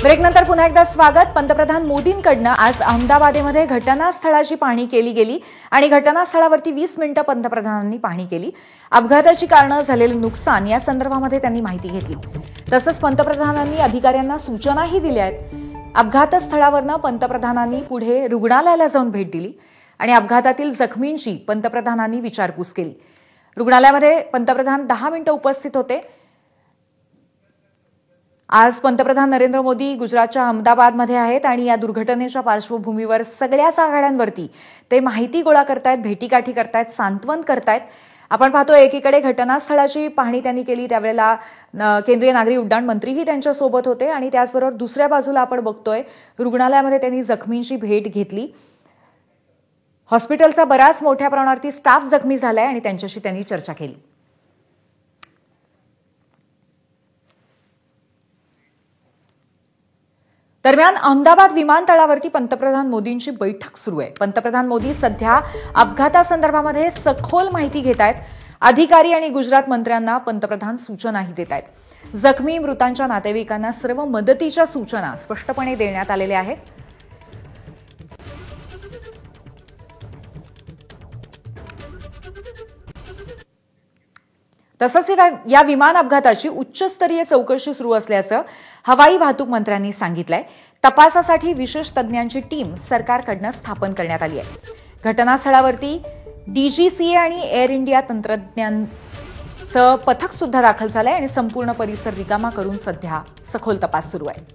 ब्रेकनंतर पुन्हा एकदा स्वागत। पंतप्रधान मोदींकडनं आज अहमदाबादमध्ये घटनास्थळाची पाहणी केली गेली आणि घटनास्थळावरती 20 मिनिटं पंतप्रधानांनी पाहणी केली। अपघाताची कारणं, झालेले नुकसान या संदर्भामध्ये त्यांनी माहिती घेतली। तसंच पंतप्रधानांनी अधिकाऱ्यांना सूचनाही दिल्या आहेत। अपघातस्थळावरनं पंतप्रधानांनी पुढे रुग्णालयाला जाऊन भेट दिली आणि अपघातातील जखमींची पंतप्रधानांनी विचारपूस केली। रुग्णालयामध्ये पंतप्रधान 10 मिनिटं उपस्थित होते। आज पंतप्रधान नरेंद्र मोदी गुजरातच्या अहमदाबादमध्ये आहेत आणि या दुर्घटनेच्या पार्श्वभूमीवर सगळ्याच आघाड्यांवरती ते माहिती गोळा करतायत, भेटीगाठी करतायत, सांत्वन करतायत। आपण पाहतो एकीकडे घटनास्थळाची पाहणी त्यांनी केली, त्यावेळेला केंद्रीय नागरी उड्डाण मंत्रीही त्यांच्यासोबत होते आणि त्याचबरोबर दुसऱ्या बाजूला आपण बघतोय रुग्णालयामध्ये त्यांनी जखमींची भेट घेतली। हॉस्पिटलचा बराच मोठ्या प्रमाणावरती स्टाफ जखमी झालाय आणि त्यांच्याशी त्यांनी चर्चा केली। दरम्यान अहमदाबाद विमानतळावरती पंतप्रधान मोदींची बैठक सुरू आहे। पंतप्रधान मोदी सध्या अपघातासंदर्भामध्ये सखोल माहिती घेत आहेत। अधिकारी आणि गुजरात मंत्र्यांना पंतप्रधान सूचनाही देत आहेत। जखमी मृतांच्या नातेवाईकांना सर्व मदतीच्या सूचना स्पष्टपणे देण्यात आलेल्या आहेत। तसंच या विमान अपघाताची उच्चस्तरीय चौकशी सुरू असल्याचं हवाई वाहतूक मंत्र्यांनी सांगितलंय। तपासासाठी विशेष तज्ज्ञांची टीम सरकारकडून स्थापन करण्यात आली आहे। घटनास्थळावरती डीजीसीए आणि एअर इंडिया तंत्रज्ञांचं पथक सुद्धा दाखल झालंय आणि संपूर्ण परिसर रिकामा करून सध्या सखोल तपास सुरू आहे।